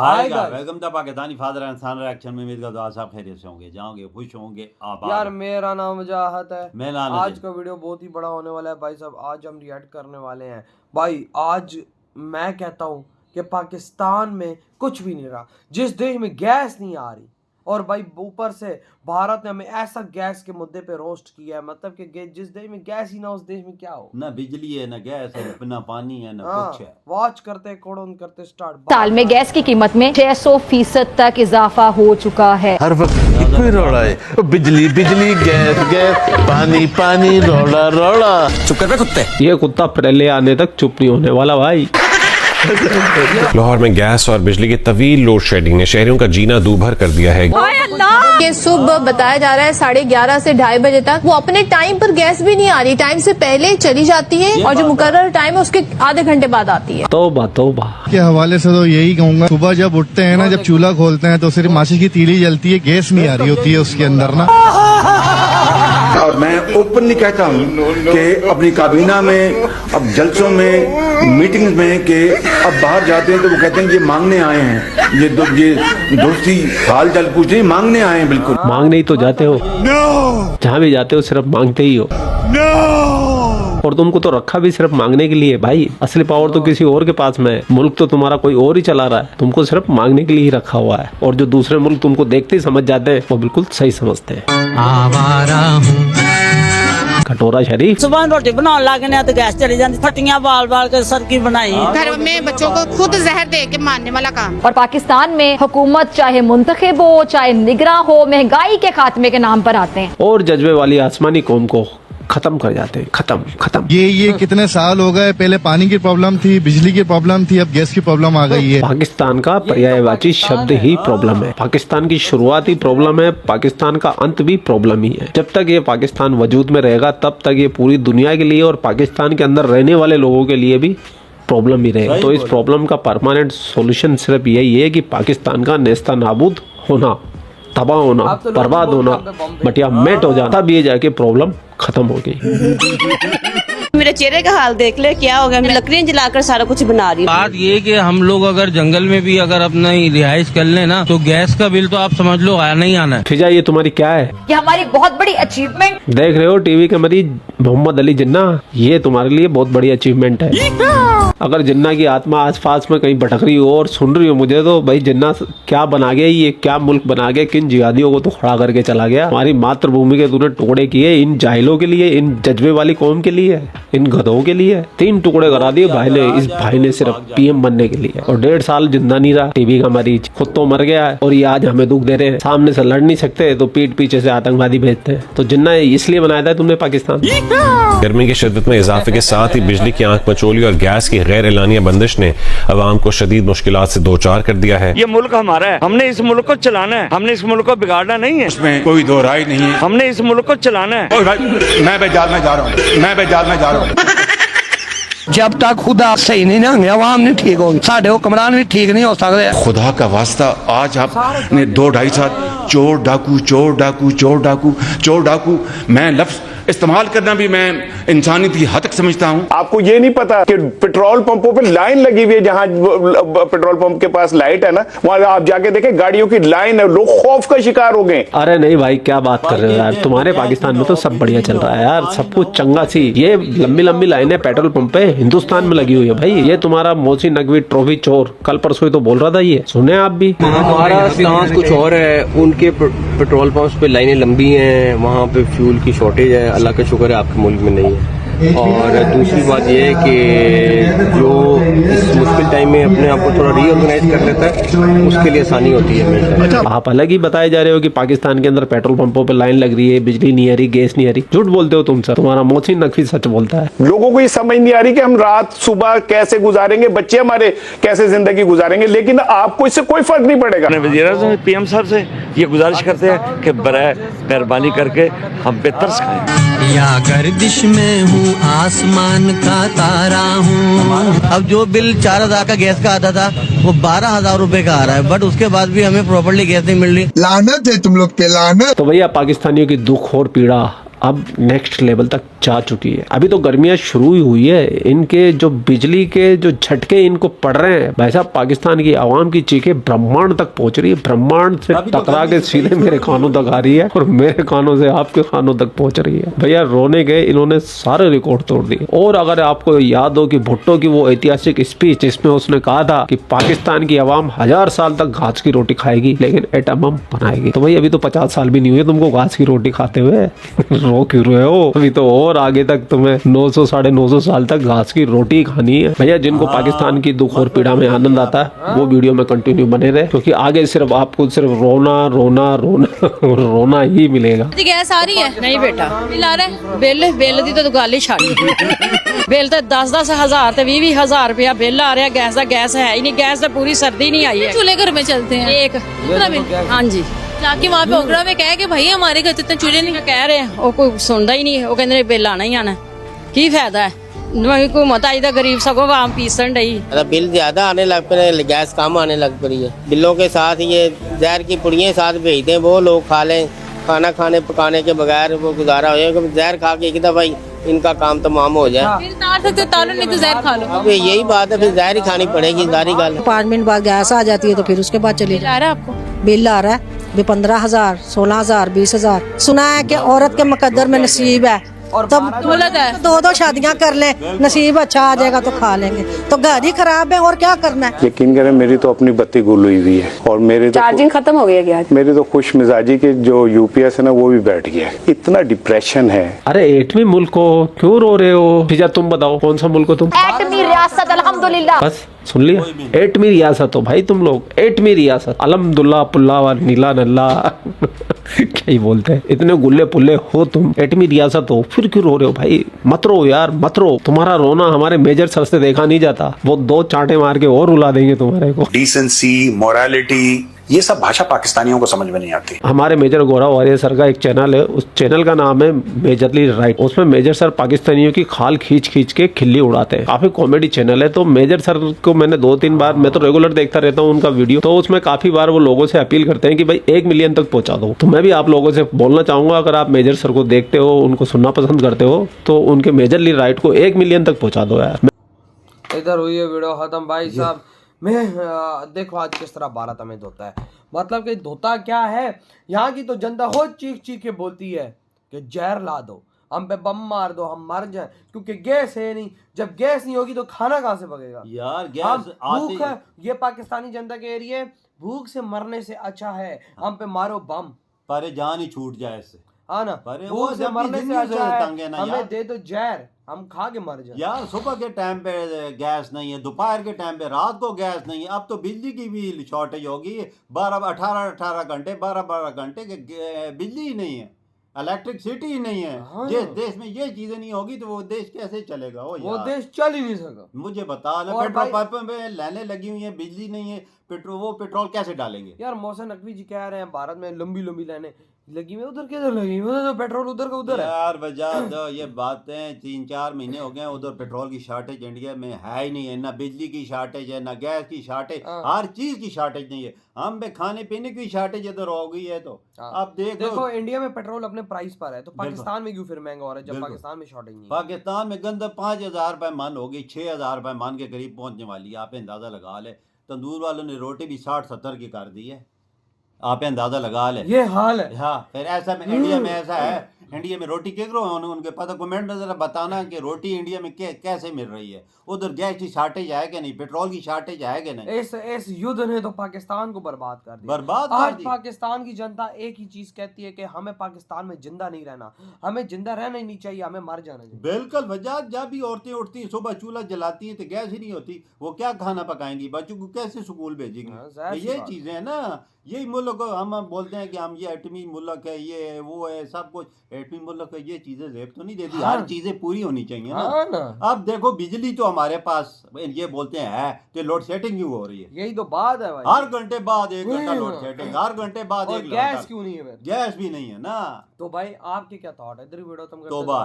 आएगा। Welcome to Pakistani father and son reaction में। उम्मीद करता हूं आप खैरियत से होंगे, जाओगे खुश होंगे आबाद। यार मेरा नाम वजाहत है। मैं नाम आज का वीडियो बहुत ही बड़ा होने वाला है भाई साहब। आज हम रिएक्ट करने वाले हैं भाई। आज मैं कहता हूँ कि पाकिस्तान में कुछ भी नहीं रहा, जिस देश में गैस नहीं आ रही, और भाई ऊपर से भारत ने हमें ऐसा गैस के मुद्दे पे रोस्ट किया है, मतलब कि जिस देश में गैस ही ना, उस देश में क्या हो, ना बिजली है, ना गैस है, ना पानी है, ना कुछ है। वॉच करते कोडन करते स्टार्ट। साल में गैस की कीमत में 600% तक इजाफा हो चुका है। हर वक्त इको ही रौला है, बिजली बिजली गैस गैस पानी पानी रौला रौला। चुप कर बे कुत्ते। ये कुत्ता पहले आने तक चुप नहीं होने वाला भाई। लाहौर में गैस और बिजली की तवील लोड शेडिंग ने शहरियों का जीना दूभर कर दिया है। ये सुबह बताया जा रहा है 11:30 से 2:30 बजे तक वो अपने टाइम पर गैस भी नहीं आ रही, टाइम से पहले चली जाती है और जो मुकर्रर टाइम है उसके आधे घंटे बाद आती है। तौबा तौबा के हवाले से तो यही कहूंगा, सुबह जब उठते हैं ना, जब चूल्हा खोलते हैं तो सिर्फ माचिस की तीली जलती है, गैस नहीं आ रही होती है उसके अंदर ना। और मैं ओपनली कहता हूँ कि अपनी काबीना में, अब जलसों में, मीटिंग्स में, कि अब बाहर जाते हैं तो वो कहते हैं ये मांगने आए हैं, ये दोस्ती हाल चाल पूछ नहीं, मांगने आए हैं। बिल्कुल मांगने ही तो जाते हो। जहाँ भी जाते हो सिर्फ मांगते ही हो। और तुमको तो रखा भी सिर्फ मांगने के लिए भाई। असली पावर तो किसी और के पास में है। मुल्क तो तुम्हारा कोई और ही चला रहा है, तुमको सिर्फ मांगने के लिए ही रखा हुआ है। और जो दूसरे मुल्क तुमको देखते ही समझ जाते हैं, वो बिल्कुल सही समझते हैं। आवारा हूँ कटोरा शरीफ सुबह रोटी बनाने लगने तो गैस चली जाती, फटियां बाल बाल के सर की बनाई। घर में बच्चों को खुद जहर दे के मारने वाला काम। और पाकिस्तान में हुकूमत चाहे मुंतखब हो चाहे निगरान हो, महंगाई के खात्मे के नाम पर आते हैं और जज्बे वाली आसमानी कौम को खत्म कर जाते हैं। खत्म खत्म। ये कितने साल हो गए, पहले पानी की प्रॉब्लम थी, बिजली की प्रॉब्लम थी, अब गैस की प्रॉब्लम आ गई है। पाकिस्तान का पर्यायवाची शब्द ही प्रॉब्लम है। पाकिस्तान की शुरुआत ही प्रॉब्लम है, पाकिस्तान का अंत भी प्रॉब्लम ही है। जब तक ये पाकिस्तान वजूद में रहेगा तब तक ये पूरी दुनिया के लिए और पाकिस्तान के अंदर रहने वाले लोगों के लिए भी प्रॉब्लम ही रहेगा। तो इस प्रॉब्लम का परमानेंट सोल्यूशन सिर्फ यही है कि पाकिस्तान का नेस्ता नाबूद होना, तबाह होना, बर्बाद होना, मटिया मेट हो जाना, तब ये जाके प्रॉब्लम खत्म हो गई। मेरे चेहरे का हाल देख ले, क्या हो गया। मैं लकड़ियां जलाकर सारा कुछ बना रही हूँ। बात ये कि हम लोग अगर जंगल में भी अगर अपना रिहाइश कर ले ना, तो गैस का बिल तो आप समझ लो आना ही आना है। फिजा ये तुम्हारी क्या है? ये हमारी बहुत बड़ी अचीवमेंट। देख रहे हो टीवी के मरीज मोहम्मद अली जिन्ना, ये तुम्हारे लिए बहुत बड़ी अचीवमेंट है। अगर जिन्ना की आत्मा आसपास में कहीं भटक रही हो और सुन रही हो मुझे, तो भाई जिन्ना क्या बना गया, ये क्या मुल्क बना गया, किन जिहादियों को तो खड़ा करके चला गया। हमारी मातृभूमि के तूने टुकड़े किए इन जाहिलों के लिए, इन जज्बे वाली कौम के लिए, इन गधों के लिए। 3 टुकड़े करा दिए भाई ने, इस भाई ने सिर्फ पीएम बनने के लिए। और 1.5 साल जिंदा नहीं रहा। टीबी का मरीज खुद तो मर गया है और ये आज हमें दुख दे रहे हैं। सामने से लड़ नहीं सकते तो पीठ पीछे से आतंकवादी भेजते हैं। तो जिन्ना इसलिए बनाया था तुमने पाकिस्तान। गर्मी की शिद्दत में इजाफे के साथ ही बिजली की आंख मचोली और गैस की गैर एलानिया बंदिश ने अवाम को शदीद मुश्किलात से दो चार कर दिया है। ये मुल्क हमारा है, हमने इस मुल्क को चलाना है, हमने इस मुल्क को बिगाड़ना नहीं है, इसमें कोई दो राय नहीं है। हमने इस मुल्क को चलाना है। मैं बेजाल में जा रहा हूँ, मैं बेजाल में जा रहा हूँ। जब तक खुदा सही नहीं ना, आवाम नहीं ठीक होगी, साढ़े हुक्मरान भी ठीक नहीं हो सकते। खुदा का वास्ता, आज आपने 2-2.5 साल चोर डाकू चोर डाकू चोर डाकू चोर डाकू, मैं लफ्ज इस्तेमाल करना भी मैं इंसानियत की हद तक समझता हूँ। आपको ये नहीं पता कि पेट्रोल पंपों पे लाइन लगी हुई है, जहाँ पेट्रोल पंप के पास लाइट है ना, वहाँ आप जाके देखें गाड़ियों की लाइन है, लोग खौफ का शिकार हो गए। अरे नहीं भाई, क्या बात कर रहे हो यार, तुम्हारे पाकिस्तान में तो सब बढ़िया चल रहा है यार, सब कुछ चंगा सी। ये लंबी लंबी लाइनें पेट्रोल पंप पे हिंदुस्तान में लगी हुई है भाई। ये तुम्हारा मोहसिन नकवी ट्रॉफी चोर कल परसों ही तो बोल रहा था, ये सुने आप भी। हमारा स्टांस कुछ और है, उनके पेट्रोल पंप्स पे लाइनें लंबी हैं, वहाँ पे फ्यूल की शॉर्टेज है, अल्लाह का शुक्र है आपके मुल्क में नहीं है। और दूसरी बात यह है कि जो इस मुश्किल टाइम में अपने आप को थोड़ा रीऑर्गेनाइज कर लेता है, उसके लिए आसानी होती है। आप अलग ही बताए जा रहे हो कि पाकिस्तान के अंदर पेट्रोल पंपों पे लाइन लग रही है, बिजली नहीं आ रही, गैस नहीं आ रही। झूठ बोलते हो तुम सर, तुम्हारा मोहसिन नकवी सच बोलता है। लोगों को ये समझ नहीं आ रही कि हम रात सुबह कैसे गुजारेंगे, बच्चे हमारे कैसे जिंदगी गुजारेंगे, लेकिन आपको इससे कोई फर्क नहीं पड़ेगा। वज़ीर-ए-आज़म पीएम साहब से ये गुजारिश करते हैं कि बराए मेहरबानी करके हम पे तरस खाएं। या गर्दिश में हूँ, आसमान का तारा हूँ। अब जो बिल 4,000 का गैस का आता था, वो 12,000 रुपए का आ रहा है, बट उसके बाद भी हमें प्रॉपर्ली गैस नहीं मिल रही। लानत है तुम लोग पे, लानत। तो भैया पाकिस्तानियों की दुख और पीड़ा अब नेक्स्ट लेवल तक जा चुकी है। अभी तो गर्मियां शुरू ही हुई है, इनके जो बिजली के जो झटके इनको पड़ रहे हैं भाई साहब, पाकिस्तान की आवाम की चीखें ब्रह्मांड तक पहुंच रही है, ब्रह्मांड से टकरा के सीधे मेरे कानों तक आ रही है और मेरे कानों से आपके कानों तक पहुंच रही है। भैया रोने गए, इन्होंने सारे रिकॉर्ड तोड़ दिए। और अगर आपको याद हो कि भुट्टो की वो ऐतिहासिक स्पीच जिसमें उसने कहा था कि पाकिस्तान की आवाम 1000 साल तक घास की रोटी खाएगी लेकिन एटम बम बनाएगी, तो भाई अभी तो 50 साल भी नहीं हुए तुमको घास की रोटी खाते हुए रो क्यों रहे हो? अभी तो और आगे तक तुम्हें 900 साढ़े 900 साल तक घास की रोटी खानी है। भैया जिनको पाकिस्तान की दुख और पीड़ा में आनंद आता है वो वीडियो में कंटिन्यू बने रहे, क्योंकि आगे सिर्फ आपको सिर्फ रोना रोना रोना रोना ही मिलेगा। गैस आ रही है? नहीं बेटा। बिल आ रहा है? बिल दी तो गल ही छाड़ी। बिल तो 10-10 हज़ार ते 20-20 हज़ार रुपया बिल आ रहा है गैस का। गैस है ही नहीं, गैस तो पूरी सर्दी नहीं आई है। चूल्हे घर में चलते हैं एक हाँ जी, जाके वहाँ पे ओकरा में कहे कि भाई हमारे घर इतने चूल्हे नहीं। कह रहे हैं वो कोई सुनता ही नहीं, वो कहते बिल आना ही आना, की फायदा है? हुकूमत आई तो गरीब सगों आम पीसन रही। बिल ज्यादा आने लग पे, गैस कम आने लग पड़ी है। बिलों के साथ ये जहर की पुड़ियाँ साथ भेजते हैं, वो लोग खा लें, खाना खाने पकाने के बगैर वो गुजारा हो जाए। जहर खा के एक दफा इनका काम तमाम हो जाए। फिर तार सकते तारो, नहीं तो जहर खा लो। अब यही बात है, फिर जहर ही खानी पड़ेगी, सारी गल। 5 मिनट बाद गैस आ जाती है तो फिर उसके बाद चली आ रहा है आपको बिल आ रहा है 15,000 16,000 20,000। सुना है कि औरत के मुकद्दर में नसीब है, तब गलत है। 2-2 शादियां कर ले, नसीब अच्छा आ जाएगा तो खा लेंगे। तो घर ही खराब है और क्या करना है। यकीन करें मेरी तो अपनी बत्ती गुल हुई हुई है और मेरे तो चार्जिंग खत्म हो गया क्या? मेरी तो खुश मिजाजी के जो यूपीएस है ना वो भी बैठ गया है। इतना डिप्रेशन है। अरे 8वीं मुल्क हो, क्यों रो रहे हो? फिजा तुम बताओ कौन सा मुल्क हो तुम? 8वीं रियासत अल्हम्दुलिल्लाह। बस सुन लिया, 8वीं रियासत हो भाई तुम लोग, 8वीं रियासत अल्हम्दुलिल्लाह पुल्ला व नीला नल्ला क्या ही बोलते हैं, इतने गुल्ले पुल्ले हो तुम, 8वीं रियासत हो, फिर क्यों रो रहे हो भाई? मत रो यार, मत रो। तुम्हारा रोना हमारे मेजर सर से देखा नहीं जाता, वो 2 चांटे मार के और रुला देंगे तुम्हारे को। डिसेंसी, मोरालिटी, ये सब भाषा पाकिस्तानियों को समझ में नहीं आती। हमारे मेजर गौरव वारियर सर का एक चैनल है, उस चैनल का नाम है मेजरली राइट। उसमें मेजर सर पाकिस्तानियों की खाल खींच खींच के खिल्ली उड़ाते हैं। काफी कॉमेडी चैनल है। तो मेजर सर को मैंने 2-3 बार, मैं तो रेगुलर देखता रहता हूँ उनका वीडियो, तो उसमें काफी बार वो लोगों से अपील करते हैं कि भाई 1 मिलियन तक पहुंचा दो। तो मैं भी आप लोगों से बोलना चाहूंगा, अगर आप मेजर सर को देखते हो, उनको सुनना पसंद करते हो, तो उनके मेजरली राइट को 1 मिलियन तक पहुंचा दो यार। इधर हुई है वीडियो खत्म भाई साहब। मैं देखो आज किस तरह भारत हमें धोता है। मतलब कि धोता क्या है, यहाँ की तो जनता खुद चीख चीख के बोलती है कि जहर ला दो, हम पे बम मार दो, हम मर जाए, क्योंकि गैस है नहीं। जब गैस नहीं होगी तो खाना कहाँ से पकेगा यार? गैस भूख है, ये पाकिस्तानी जनता के एरिए भूख से मरने से अच्छा है हम पे मारो बम, पर जान ही छूट जाए इससे। हाँ ना, भूख से मरने से अच्छा है हमें दे दो जहर, हम खा के मर जाए। यार सुबह के टाइम पे गैस नहीं है, दोपहर के टाइम पे, रात को गैस नहीं है। अब तो बिजली की भी शॉर्टेज होगी, 18 घंटे 12 घंटे के बिजली ही नहीं है, इलेक्ट्रिसिटी ही नहीं है। हाँ। जिस देश में ये चीजें नहीं होगी तो वो देश कैसे चलेगा? वो देश चल ही नहीं सका। मुझे बता लो, पेट्रोल पंप में लाइनें लगी हुई है, बिजली नहीं है, पेट्रोल कैसे डालेंगे? यार मोहसिन नकवी जी कह रहे हैं भारत में लंबी लंबी लाइनें लगी हुई, उधर किधर लगी हुई? उधर तो पेट्रोल उधर का उधर है यार। वजह तो ये बातें 3-4 महीने हो गए, उधर पेट्रोल की शॉर्टेज इंडिया में है ही नहीं है, ना बिजली की शॉर्टेज है, ना गैस की शॉर्टेज, हर चीज की शॉर्टेज नहीं है। हम पे खाने पीने की शॉर्टेज इधर हो गई है। तो अब देखो इंडिया में पेट्रोल अपने प्राइस पर है, तो पाकिस्तान में क्यों फिर महंगा हो रहा है जब पाकिस्तान में शॉर्टेज नहीं है? पाकिस्तान में गंदा 5,000 रुपए मन होगी, 6,000 रुपए मन के करीब पहुंचने वाली है। आप अंदाजा लगा ले, तंदूर वालों ने रोटी भी 60-70 की कर दी है, आप अंदाजा लगा ले। ये हाल है। हाँ, फिर ऐसा में इंडिया में ऐसा है, इंडिया में रोटी केकरो उनके पता, कमेंट में जरा बताना कि रोटी इंडिया में कैसे मिल रही है। उधर गैस की शॉर्टेज है कि नहीं, पेट्रोल की शॉर्टेज है कि नहीं? इस युद्ध ने तो पाकिस्तान को बर्बाद कर दिया। बर्बाद आज कर दी। पाकिस्तान की जनता एक ही चीज कहती है कि हमें पाकिस्तान में जिंदा नहीं रहना, हमें जिंदा रहना ही नहीं चाहिए, हमें मर जाना चाहिए। बिल्कुल वजह, जब भी औरतें उठती सुबह चूल्हा जलाती हैं तो गैस ही नहीं होती, वो क्या खाना पकाएंगी, बच्चों को कैसे स्कूल भेजेंगी? ये चीजें है ना, यही मुल्क हम बोलते हैं कि हम ये 8वीं मुल्क है, ये वो है, सब कुछ 8वीं मुल्क है। ये चीजें जेब तो नहीं देती। हाँ। हर चीजें पूरी होनी चाहिए ना। हाँ ना। अब देखो बिजली तो हमारे पास ये बोलते हैं तो लोड सेटिंग क्यों हो रही है? यही तो बात है भाई, हर घंटे बाद 1 घंटा लोड सेटिंग, हर घंटे बाद 1 घंटा। गैस क्यों नहीं है? गैस भी नहीं है ना। तो भाई आपके क्या थॉट है? इधर वीडियो तुम तौबा।